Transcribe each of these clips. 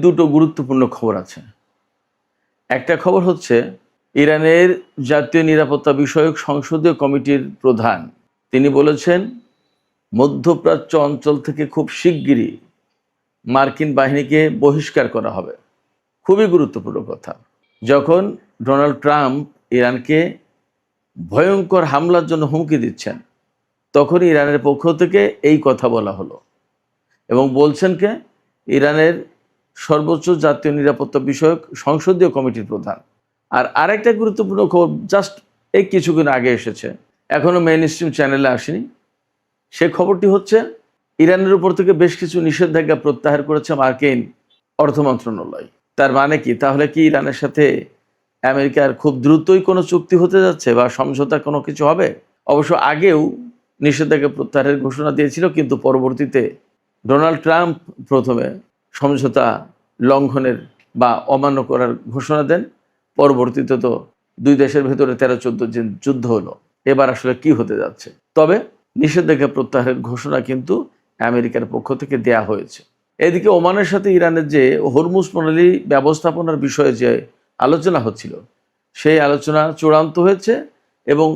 দুটো গুরুত্বপূর্ণ খবর আছে। একটা খবর হচ্ছে ইরানের জাতীয় নিরাপত্তা বিষয়ক সংসদীয় কমিটির প্রধান তিনি বলেছেন মধ্যপ্রাচ্য অঞ্চল থেকে খুব শিগগিরই মার্কিন বাহিনীকে বহিষ্কার করা হবে। খুবই গুরুত্বপূর্ণ কথা। যখন ডোনাল্ড ট্রাম্প ইরানকে ভয়ঙ্কর হামলার জন্য হুমকি দিচ্ছেন, তখন ইরানের পক্ষ থেকে এই কথা বলা হলো এবং বলছেন কে ইরানের সর্বোচ্চ জাতীয় নিরাপত্তা বিষয়ক সংসদীয় কমিটির প্রধান। আর আরেকটা গুরুত্বপূর্ণ খবর জাস্ট এই কিছুদিন আগে এসেছে, এখনও মেইন স্ট্রিম চ্যানেলে আসেনি। সে খবরটি হচ্ছে ইরানের উপর থেকে বেশ কিছু নিষেধাজ্ঞা প্রত্যাহার করেছে মার্কিন অর্থ মন্ত্রণালয়। তার মানে কি, তাহলে কি ইরানের সাথে আমেরিকার খুব দ্রুতই কোনো চুক্তি হতে যাচ্ছে বা সমঝোতা কোনো কিছু হবে? অবশ্য আগেও নিষেধাজ্ঞা প্রত্যাহারের ঘোষণা দিয়েছিল, কিন্তু পরবর্তীতে ডোনাল্ড ট্রাম্প প্রথমে সমঝোতা লঙ্ঘনের বা অমান্য করার ঘোষণা দেন। পরবর্তীতে তো দুই দেশের ভেতরে 13-14 দিন যুদ্ধ হলো। এবার আসলে কি হতে যাচ্ছে? তবে নিষেধাজ্ঞা প্রত্যাহারের ঘোষণা কিন্তু আমেরিকার পক্ষ থেকে দেয়া হয়েছে। এদিকে ওমানের সাথে ইরানের যে হরমুজ প্রণালী ব্যবস্থাপনার বিষয়ে যে আলোচনা হচ্ছিল, সেই আলোচনা চূড়ান্ত হয়েছে এবং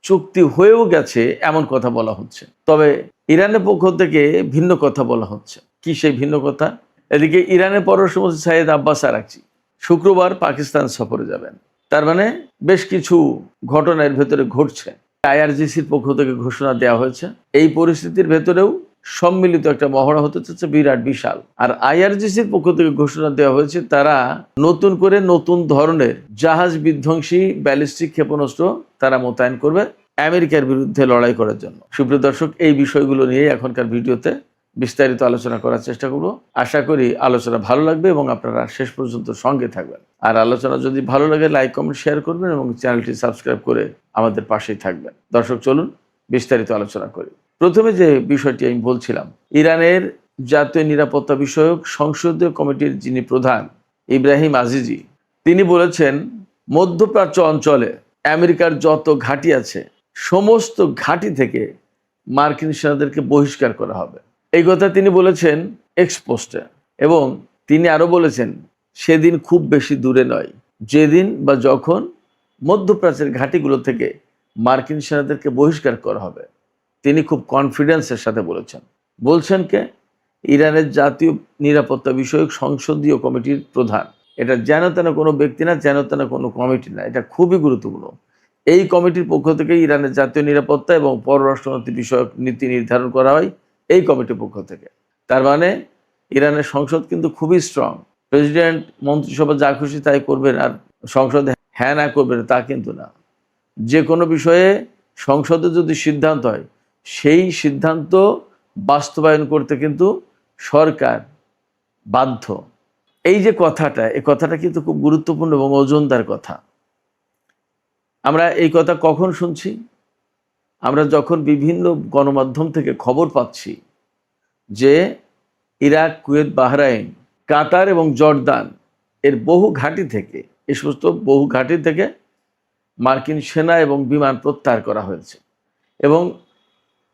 চুক্তি হয়েও গেছে এমন কথা বলা হচ্ছে। তবে ইরানের পক্ষ থেকে ভিন্ন কথা বলা হচ্ছে। কি সেই ভিন্ন কথা? এদিকে ইরানের পররাষ্ট্রমন্ত্রী সাইয়েদ আব্বাস আরাকচি শুক্রবার পাকিস্তান সফরে যাবেন। তার মানে বেশ কিছু ঘটনা এর ভেতরে ঘটছে। আইআরজিসির পক্ষ থেকে ঘোষণা দেওয়া হয়েছে। এই পরিস্থিতির ভেতরেও সম্মিলিত একটা মহড়া হতে চলেছে বিরাট বিশাল। আর আইআরজিসির পক্ষ থেকে ঘোষণা দেওয়া হয়েছে তারা নতুন করে নতুন ধরনের জাহাজ বিধ্বংসী ব্যালিস্টিক ক্ষেপণাস্ত্র তারা মোতায়েন করবে আমেরিকার বিরুদ্ধে লড়াই করার জন্য। সুপ্রিয় দর্শক, এই বিষয়গুলো নিয়ে এখনকার ভিডিওতে বিস্তারিত আলোচনা করার চেষ্টা করব। আশা করি আলোচনা ভালো লাগবে এবং আপনারা শেষ পর্যন্ত সঙ্গে থাকবেন। আর আলোচনা যদি ভালো লাগে লাইক কমেন্ট শেয়ার করবেন এবং চ্যানেলটি সাবস্ক্রাইব করে আমাদের পাশেই থাকবেন। দর্শক, চলুন বিস্তারিত আলোচনা করি। প্রথমে যে বিষয়টি আমি বলছিলাম, ইরানের জাতীয় নিরাপত্তা বিষয়ক সংসদীয় কমিটির যিনি প্রধান ইব্রাহিম আজিজি, তিনি বলেছেন মধ্যপ্রাচ্য অঞ্চলে আমেরিকার যত ঘাঁটি আছে সমস্ত ঘাঁটি থেকে মার্কিন সেনাদেরকে বহিষ্কার করা হবে। এই কথা তিনি বলেছেন এক্সপোস্টে। এবং তিনি আরও বলেছেন সেদিন খুব বেশি দূরে নয় যেদিন বা যখন মধ্যপ্রাচ্যের ঘাঁটিগুলো থেকে মার্কিন সেনাদেরকে বহিষ্কার করা হবে। তিনি খুব কনফিডেন্সের সাথে বলছেন কে ইরানের জাতীয় নিরাপত্তা বিষয়ক সংসদীয় কমিটির প্রধান। এটা যেন তেন কোনো ব্যক্তি না, যেন তেন কোনো কমিটি না, এটা খুবই গুরুত্বপূর্ণ। এই কমিটির পক্ষ থেকে ইরানের জাতীয় নিরাপত্তা এবং পররাষ্ট্রনীতি বিষয়ক নীতি নির্ধারণ করা হয় এই কমিটির পক্ষ থেকে। তার মানে ইরানের সংসদ কিন্তু খুবই স্ট্রং। প্রেসিডেন্ট মন্ত্রিসভা যা খুশি তাই করবেন আর সংসদে হ্যাঁ না করবেন তা কিন্তু না। যে কোনো বিষয়ে সংসদে যদি সিদ্ধান্ত হয় সেই সিদ্ধান্ত বাস্তবায়ন করতে কিন্তু সরকার বাধ্য। এই যে কথাটা, এই কথাটা কিন্তু খুব গুরুত্বপূর্ণ এবং ওজনদার কথা। আমরা এই কথা কখন শুনছি? আমরা যখন বিভিন্ন গণমাধ্যম থেকে খবর পাচ্ছি যে ইরাক, কুয়েত, বাহরাইন, কাতার এবং জর্দান এর বহু ঘাঁটি থেকে, এই সমস্ত বহু ঘাঁটি থেকে মার্কিন সেনা এবং বিমান প্রত্যাহার করা হয়েছে এবং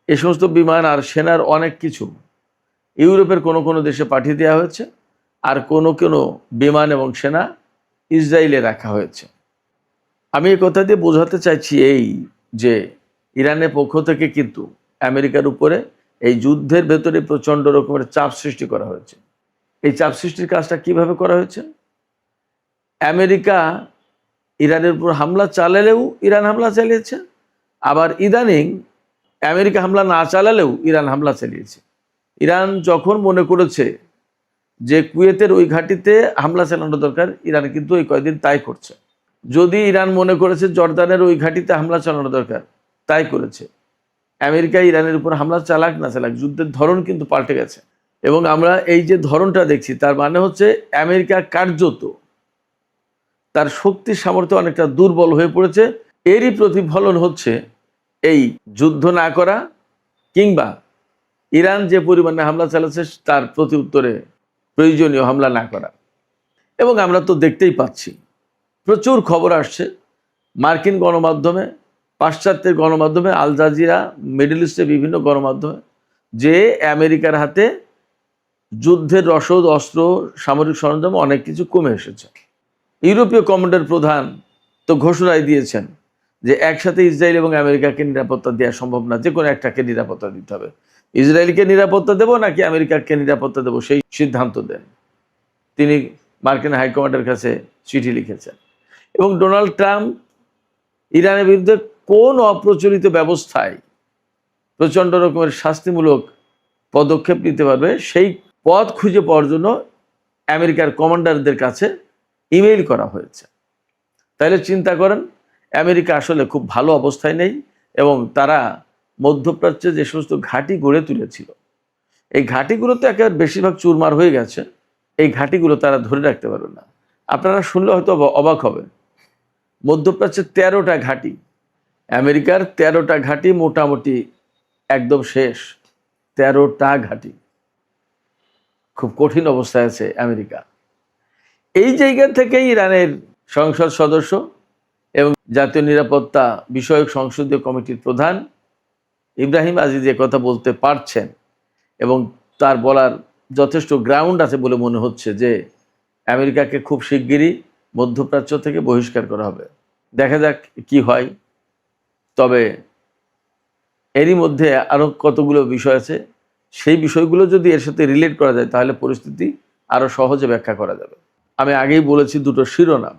এই সমস্ত বিমান আর সেনার অনেক কিছু ইউরোপের কোনো কোনো দেশে পাঠিয়ে দেওয়া হয়েছে আর কোনো কোনো বিমান এবং সেনা ইসরায়েলে রাখা হয়েছে। আমি এই কথা দিয়ে বোঝাতে চাইছি এই যে ইরানের পক্ষ থেকে কিন্তু আমেরিকার উপরে এই যুদ্ধের ভেতরে প্রচণ্ড রকমের চাপ সৃষ্টি করা হয়েছে। এই চাপ সৃষ্টির কাজটা কিভাবে করা হয়েছে? আমেরিকা ইরানের উপর হামলা চালালেও ইরান হামলা চালিয়েছে, আবার ইদানিং আমেরিকা হামলা না চালালেও ইরান হামলা চালিয়েছে। ইরান যখন মনে করেছে যে কুয়েতের ওই ঘাঁটিতে হামলা চালানো দরকার, ইরান কিন্তু এই কয়েকদিন তাই করছে। যদি ইরান মনে করেছে জর্দানের ওই ঘাঁটিতে হামলা চালানো দরকার, তাই করেছে। আমেরিকা ইরানের উপর হামলা চালাক না চালাক, যুদ্ধের ধরন কিন্তু পাল্টে গেছে এবং আমরা এই যে ধরনটা দেখছি তার মানে হচ্ছে আমেরিকা কার্যত তার শক্তি সামর্থ্য অনেকটা দুর্বল হয়ে পড়েছে। এরই প্রতিফলন হচ্ছে এই যুদ্ধ না করা কিংবা ইরান যে পরিমাণে হামলা চালাচ্ছে তার প্রতি উত্তরে প্রয়োজনীয় হামলা না করা। এবং আমরা তো দেখতেই পাচ্ছি প্রচুর খবর আসছে মার্কিন গণমাধ্যমে, পাশ্চাত্যের গণমাধ্যমে, আল জাজিরা, মিডল ইস্টের বিভিন্ন গণমাধ্যমে যে আমেরিকার হাতে যুদ্ধের রসদ, অস্ত্র, সামরিক সরঞ্জাম অনেক কিছু কমে এসেছে। ইউরোপীয় কমান্ডার প্রধান তো ঘোষণায় দিয়েছেন যে একসাথে ইসরায়েল এবং আমেরিকাকে নিরাপত্তা দেওয়া সম্ভব না, যে কোনো একটাকে নিরাপত্তা দিতে হবে। ইসরায়েলকে নিরাপত্তা দেব নাকি আমেরিকাকে নিরাপত্তা দেব, সেই সিদ্ধান্ত দেন। তিনি মার্কিন হাইকমান্ডের কাছে চিঠি লিখেছেন। এবং ডোনাল্ড ট্রাম্প ইরানের বিরুদ্ধে কোন অপ্রচলিত ব্যবস্থায় প্রচণ্ড রকমের শাস্তিমূলক পদক্ষেপ নিতে পারবে, সেই পথ খুঁজে পাওয়ার জন্য আমেরিকার কমান্ডারদের কাছে ইমেইল করা হয়েছে। তাহলে চিন্তা করেন, আমেরিকা আসলে খুব ভালো অবস্থায় নেই এবং তারা মধ্যপ্রাচ্যে যে সমস্ত ঘাঁটি গড়ে তুলেছিল, এই ঘাঁটিগুলো তো একেবারে বেশিরভাগ চুরমার হয়ে গেছে। এই ঘাঁটিগুলো তারা ধরে রাখতে পারবে না। আপনারা শুনলে হয়তো অবাক হবে, মধ্যপ্রাচ্যের 13টা ঘাঁটি, আমেরিকার 13টা ঘাঁটি মোটামুটি একদম শেষ। 13টা ঘাঁটি, খুব কঠিন অবস্থায় আছে আমেরিকা। এই জায়গা থেকেই ইরানের সংসদ সদস্য এবং জাতীয় নিরাপত্তা বিষয়ক সংসদীয় কমিটির প্রধান ইব্রাহিম আজিজ কথা বলতে পারছেন এবং তার বলার যথেষ্ট গ্রাউন্ড আছে বলে মনে হচ্ছে যে আমেরিকাকে খুব শিগগিরই মধ্যপ্রাচ্য থেকে বহিষ্কার করা হবে। দেখা যাক কি হয়। তবে এরই মধ্যে আরও কতগুলো বিষয় আছে, সেই বিষয়গুলো যদি এর সাথে রিলেট করা যায় তাহলে পরিস্থিতি আরও সহজে ব্যাখ্যা করা যাবে। আমি আগেই বলেছি দুটো শিরোনাম,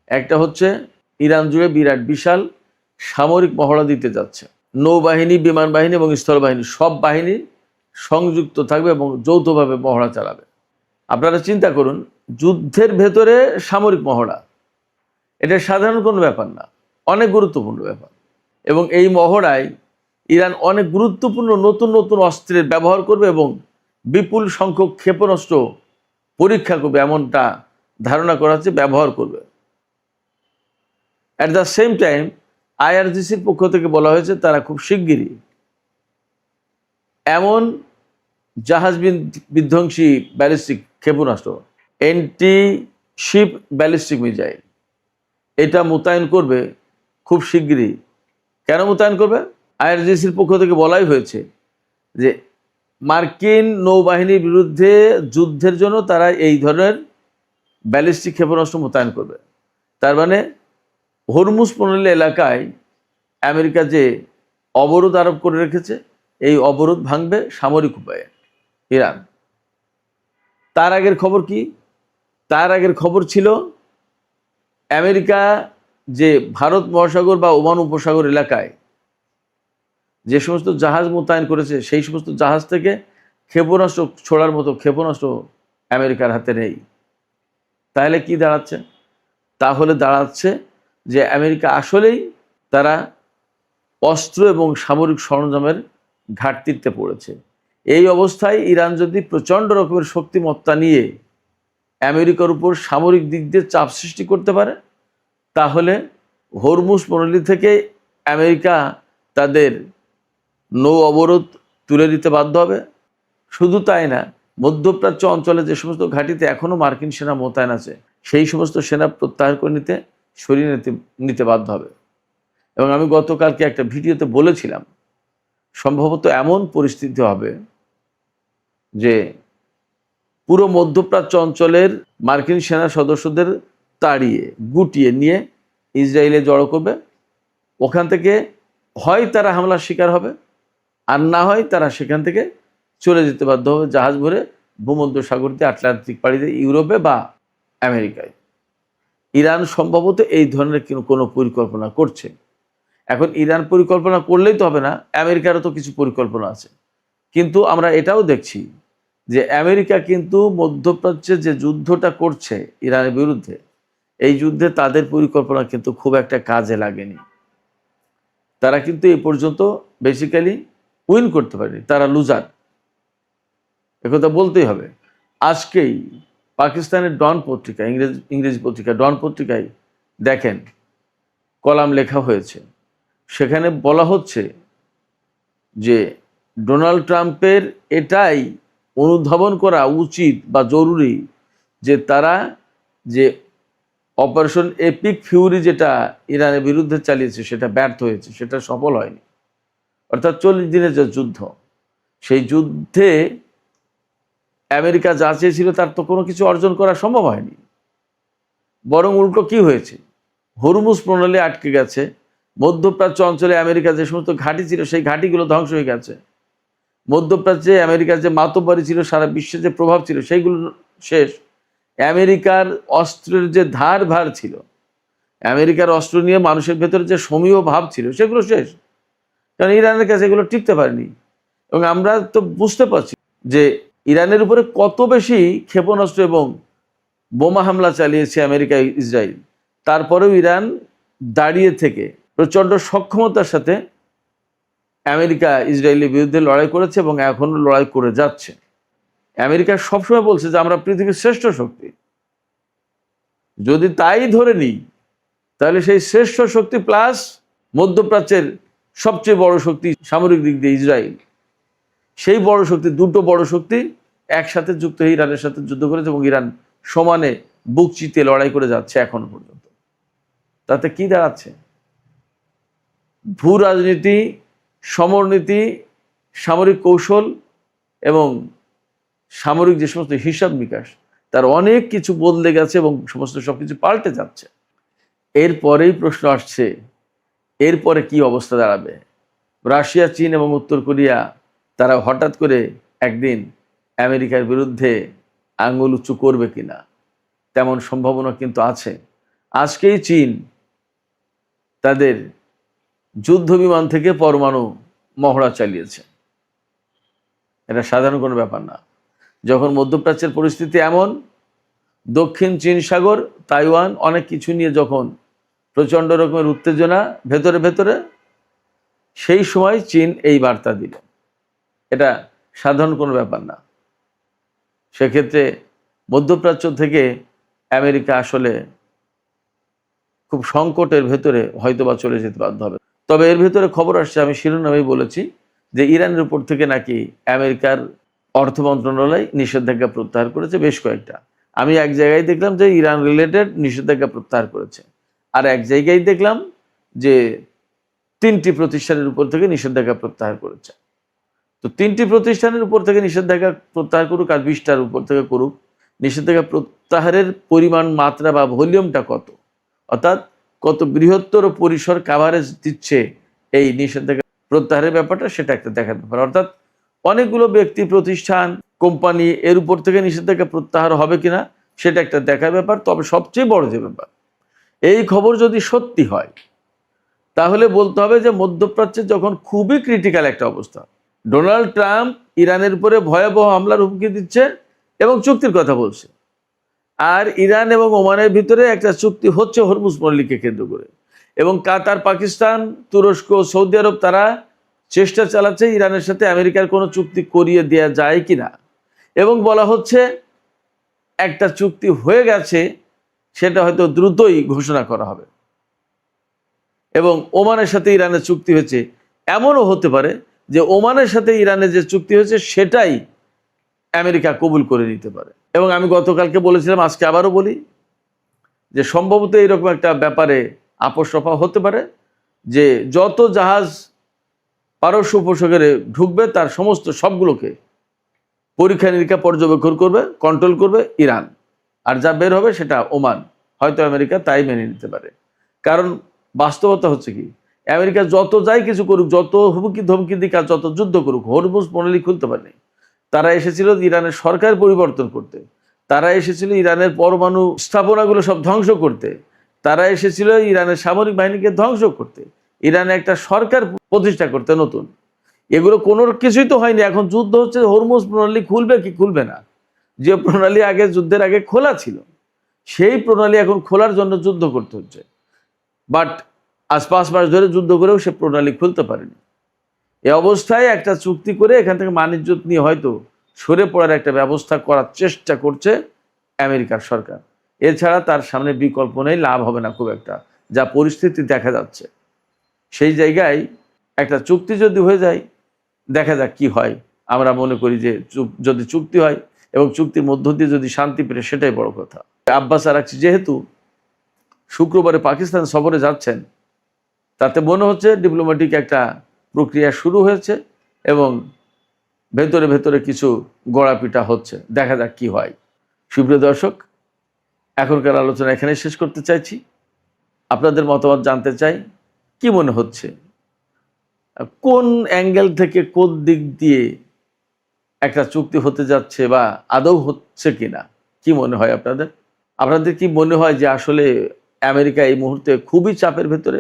একটা হচ্ছে ইরান জুড়ে বিরাট বিশাল সামরিক মহড়া দিতে যাচ্ছে, নৌবাহিনী, বিমান বাহিনী এবং স্থল বাহিনী, সব বাহিনী সংযুক্ত থাকবে এবং যৌথভাবে মহড়া চালাবে। আপনারা চিন্তা করুন, যুদ্ধের ভেতরে সামরিক মহড়া, এটা সাধারণ কোনো ব্যাপার না, অনেক গুরুত্বপূর্ণ ব্যাপার। এবং এই মহড়ায় ইরান অনেক গুরুত্বপূর্ণ নতুন নতুন অস্ত্রের ব্যবহার করবে এবং বিপুল সংখ্যক ক্ষেপণাস্ত্র পরীক্ষা করবে, এমনটা ধারণা করা হচ্ছে, ব্যবহার করবে। অ্যাট দ্য সেম টাইম আইআরজিসির পক্ষ থেকে বলা হয়েছে তারা খুব শিগগিরই এমন জাহাজ বিধ্বংসী ব্যালিস্টিক ক্ষেপণাস্ত্র, এন্টি শিপ ব্যালিস্টিক মিসাইল, এটা মোতায়েন করবে খুব শিগগিরই। কেন মোতায়েন করবে? আইআরজিসির পক্ষ থেকে বলাই হয়েছে যে মার্কিন নৌবাহিনীর বিরুদ্ধে যুদ্ধের জন্য তারা এই ধরনের ব্যালিস্টিক ক্ষেপণাস্ত্র মোতায়েন করবে। তার মানে হরমুজ প্রণালী এলাকায় আমেরিকা যে অবরোধ আরোপ করে রেখেছে, এই অবরোধ ভাঙবে সামরিক উপায়ে ইরান। তার আগের খবর কি? তার আগের খবর ছিল আমেরিকা যে ভারত মহাসাগর বা ওমান উপসাগর এলাকায় যে সমস্ত জাহাজ মোতায়েন করেছে, সেই সমস্ত জাহাজ থেকে ক্ষেপণাস্ত্র ছোড়ার মতো ক্ষেপণাস্ত্র আমেরিকার হাতে নেই। তাহলে কি দাঁড়াচ্ছে? তাহলে দাঁড়াচ্ছে যে আমেরিকা আসলেই তারা অস্ত্র এবং সামরিক সরঞ্জামের ঘাটতিতে পড়েছে। এই অবস্থায় ইরান যদি প্রচণ্ড রকমের শক্তিমত্তা নিয়ে আমেরিকার উপর সামরিক দিক দিয়ে চাপ সৃষ্টি করতে পারে, তাহলে হরমুজ প্রণালী থেকে আমেরিকা তাদের নৌ অবরোধ তুলে দিতে বাধ্য হবে। শুধু তাই না, মধ্যপ্রাচ্য অঞ্চলে যে সমস্ত ঘাঁটিতে এখনও মার্কিন সেনা মোতায়েন আছে, সেই সমস্ত সেনা প্রত্যাহার করে সরিয়ে নিতে বাধ্য হবে। এবং আমি গতকালকে একটা ভিডিওতে বলেছিলাম, সম্ভবত এমন পরিস্থিতি হবে যে পুরো মধ্যপ্রাচ্য অঞ্চলের মার্কিন সেনা সদস্যদের তাড়িয়ে গুটিয়ে নিয়ে ইসরায়েলে জড়ো করবে। ওখান থেকে হয় তারা হামলার শিকার হবে, আর না হয় তারা সেখান থেকে চলে যেতে বাধ্য হবে জাহাজ ভরে ভূমধ্যসাগর দিয়ে, আটলান্টিক পাড়ি দিয়ে ইউরোপে বা আমেরিকায়। ইরান সম্ভবত এই ধরনের কোনো পরিকল্পনা করছে। এখন ইরান পরিকল্পনা করলেই তো হবে না, আমেরিকারও তো কিছু পরিকল্পনা আছে। কিন্তু আমরা এটাও দেখছি যে আমেরিকা কিন্তু মধ্যপ্রাচ্যে যে যুদ্ধটা করছে ইরানের বিরুদ্ধে, এই যুদ্ধে তাদের পরিকল্পনা কিন্তু খুব একটা কাজে লাগেনি। তারা কিন্তু এই পর্যন্ত বেসিক্যালি উইন করতে পারেনি, তারা লুজার, একথা বলতেই হবে। আজকেই পাকিস্তানের ডন পত্রিকা, ইংরেজি পত্রিকা ডন পত্রিকায় দেখেন কলাম লেখা হয়েছে, সেখানে বলা হচ্ছে যে ডোনাল্ড ট্রাম্পের এটাই অনুধাবন করা উচিত বা জরুরি যে তারা যে অপারেশন এপিক ফিউরি যেটা ইরানের বিরুদ্ধে চালিয়েছে সেটা ব্যর্থ হয়েছে, সেটা সফল হয়নি। অর্থাৎ 40 দিনের যে যুদ্ধ, সেই যুদ্ধে আমেরিকা যা চেয়েছিল তার তো কোনো কিছু অর্জন করা সম্ভব হয়নি, বরং উল্টো কি হয়েছে, হরমুজ প্রণালী আটকে গেছে। মধ্যপ্রাচ্য অঞ্চলে আমেরিকা যে সমস্ত ঘাঁটি ছিল সেই ঘাঁটিগুলো ধ্বংস হয়ে গেছে। মধ্যপ্রাচ্যে আমেরিকার যে মাতব্বরি ছিল, সারা বিশ্বে যে প্রভাব ছিল সেইগুলো শেষ। আমেরিকার অস্ত্রের যে ধার ভার ছিল, আমেরিকার অস্ত্র নিয়ে মানুষের ভেতরে যে সমীহ ভাব ছিল সেগুলো শেষ, কারণ ইরানের কাছে এগুলো টিকতে পারেনি। এবং আমরা তো বুঝতে পারছি যে ইরানের উপরে কত বেশি ক্ষেপণাস্ত্র এবং বোমা হামলা চালিয়েছে আমেরিকা ইসরায়েল, তারপরেও ইরান দাঁড়িয়ে থেকে প্রচণ্ড সক্ষমতার সাথে আমেরিকা ইসরায়েলের বিরুদ্ধে লড়াই করেছে এবং এখনও লড়াই করে যাচ্ছে। আমেরিকা সবসময় বলছে যে আমরা পৃথিবীর শ্রেষ্ঠ শক্তি। যদি তাই ধরে নিই, তাহলে সেই শ্রেষ্ঠ শক্তি প্লাস মধ্যপ্রাচ্যের সবচেয়ে বড় শক্তি সামরিক দিক দিয়ে ইসরায়েল, সেই বড় শক্তি, দুটো বড় শক্তি একসাথে যুক্ত হয়ে ইরানের সাথে যুদ্ধ করেছে এবং ইরান সমানে বুক চিতিয়ে লড়াই করে যাচ্ছে এখনো পর্যন্ত। তাতে কি দাঁড়াচ্ছে? ভূ রাজনীতি, সমরনীতি, সামরিক কৌশল এবং সামরিক যে সমস্ত হিসাব নিকাশ, তার অনেক কিছু বদলে গেছে এবং সমস্ত সবকিছু পাল্টে যাচ্ছে। এরপরেই প্রশ্ন আসছে, এরপরে কি অবস্থা দাঁড়াবে? রাশিয়া, চীন এবং উত্তর কোরিয়া তারা হঠাৎ করে একদিন আমেরিকার বিরুদ্ধে আঙুল উঁচু করবে কিনা, তেমন সম্ভাবনা কিন্তু আছে। আজকেই চীন তাদের যুদ্ধ বিমান থেকে পরমাণু মহড়া চালিয়েছে। এটা সাধারণ কোনো ব্যাপার না। যখন মধ্যপ্রাচ্যের পরিস্থিতি এমন, দক্ষিণ চীন সাগর, তাইওয়ান, অনেক কিছু নিয়ে যখন প্রচণ্ড রকমের উত্তেজনা ভেতরে ভেতরে, সেই সময় চীন এই বার্তা দিল। এটা সাধারণ কোনো ব্যাপার না। সেক্ষেত্রে মধ্যপ্রাচ্য থেকে আমেরিকা আসলে খুব সংকটের ভেতরে হয়তোবা চলে যেতে বাধ্য হবে। তবে এর ভেতরে খবর আসছে, আমি শিরোনামেই বলেছি, যে ইরানের উপর থেকে নাকি আমেরিকার অর্থ মন্ত্রণালয় নিষেধাজ্ঞা প্রত্যাহার করেছে বেশ কয়েকটা। আমি এক জায়গায় দেখলাম যে ইরান রিলেটেড নিষেধাজ্ঞা প্রত্যাহার করেছে, আর এক জায়গায় দেখলাম যে 3টি প্রতিষ্ঠানের উপর থেকে নিষেধাজ্ঞা প্রত্যাহার করেছে। তো 3টি প্রতিষ্ঠানের উপর থেকে নিষেধাজ্ঞা প্রত্যাহার করুক আর 20টার উপর থেকে করুক, নিষেধাজ্ঞা প্রত্যাহারের পরিমাণ, মাত্রা বা ভলিউমটা কত, অর্থাৎ কত বৃহত্তর পরিসর কাভারেজ দিচ্ছে এই নিষেধাজ্ঞা প্রত্যাহারের ব্যাপারটা, সেটা একটা দেখার ব্যাপার। অর্থাৎ অনেকগুলো ব্যক্তি, প্রতিষ্ঠান, কোম্পানি এর উপর থেকে নিষেধাজ্ঞা প্রত্যাহার হবে কিনা সেটা একটা দেখার ব্যাপার। তবে সবচেয়ে বড় যে ব্যাপার, এই খবর যদি সত্যি হয় তাহলে বলতে হবে যে মধ্যপ্রাচ্যে যখন খুবই ক্রিটিক্যাল একটা অবস্থা, ডোনাল্ড ট্রাম্প ইরানের উপরে ভয়াবহ হামলার হুমকি দিচ্ছে এবং চুক্তির কথা বলছে, আর ইরান এবং ওমানের ভিতরে একটা চুক্তি হচ্ছে হরমুজ প্রণালীকে কেন্দ্র করে, এবং কাতার, পাকিস্তান, তুরস্ক, সৌদি আরব তারা চেষ্টা চালাচ্ছে ইরানের সাথে আমেরিকার কোনো চুক্তি করিয়ে দেওয়া যায় কিনা, এবং বলা হচ্ছে একটা চুক্তি হয়ে গেছে, সেটা হয়তো দ্রুতই ঘোষণা করা হবে। এবং ওমানের সাথে ইরানের চুক্তি হয়েছে, এমনও হতে পারে যে ওমানের সাথে ইরানের যে চুক্তি হয়েছে সেটাই আমেরিকা কবুল করে নিতে পারে। এবং আমি গতকালকে বলেছিলাম, আজকে আবারও বলি, যে সম্ভবত এইরকম একটা ব্যাপারে আপোষ রফা হতে পারে, যে যত জাহাজ পারস্য উপসাগরে ঢুকবে তার সমস্ত সবগুলোকে পরীক্ষা নিরীক্ষা, পর্যবেক্ষণ করবে, কন্ট্রোল করবে ইরান, আর যা বের হবে সেটা ওমান। হয়তো আমেরিকা তাই মেনে নিতে পারে, কারণ বাস্তবতা হচ্ছে কি, আমেরিকা যত যাই কিছু করুক, যত হুমকি ধমকি দিক আর যত যুদ্ধ করুক, হরমুজ প্রণালী খুলতে পারেনি। তারা এসেছিল ইরানের সরকার পরিবর্তন করতে, তারা এসেছিল ইরানের পরমাণু স্থাপনাগুলো সব ধ্বংস করতে, তারা এসেছিল ইরানের সামরিক বাহিনীকে ধ্বংস করতে, ইরানে একটা সরকার প্রতিষ্ঠা করতে নতুন। এগুলো কোনো কিছুই তো হয়নি। এখন যুদ্ধ হচ্ছে হরমুজ প্রণালী খুলবে কি খুলবে না। যে প্রণালী আগে যুদ্ধের আগে খোলা ছিল, সেই প্রণালী এখন খোলার জন্য যুদ্ধ করতে হচ্ছে। বাট আজ 5 মাস ধরে যুদ্ধ করেও সে প্রণালী খুলতে পারেনি। এ অবস্থায় একটা চুক্তি করে এখান থেকে বাণিজ্য নিয়ে হয়তো সরে পড়ার একটা ব্যবস্থা করার চেষ্টা করছে আমেরিকার সরকার। এছাড়া তার সামনে বিকল্প নেই, লাভ হবে না খুব একটা, যা পরিস্থিতি দেখা যাচ্ছে। সেই জায়গায় একটা চুক্তি যদি হয়ে যায়, দেখা যাক কি হয়। আমরা মনে করি যে যদি চুক্তি হয় এবং চুক্তির মধ্য দিয়ে যদি শান্তি পেরে, সেটাই বড় কথা। আব্বাস আরাকচি যেহেতু শুক্রবারে পাকিস্তান সফরে যাচ্ছেন, তাতে মনে হচ্ছে ডিপ্লোম্যাটিক একটা প্রক্রিয়া শুরু হয়েছে এবং ভেতরে ভেতরে কিছু গড়াপিটা হচ্ছে, দেখা যাক কি হয়। সুপ্রিয় দর্শক, এখনকার আলোচনা এখানে শেষ করতে চাইছি। আপনাদের মতামত জানতে চাই, কি মনে হচ্ছে, কোন অ্যাঙ্গেল থেকে কোন দিক দিয়ে একটা চুক্তি হতে যাচ্ছে বা আদৌ হচ্ছে কিনা, কি মনে হয় আপনাদের? আপনাদের কি মনে হয় যে আসলে আমেরিকা এই মুহূর্তে খুবই চাপের ভেতরে,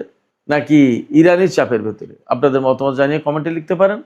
নাকি ইরানি চাপের ভেতরে? আপনাদের মতামত জানিয়ে কমেন্টে লিখতে পারেন।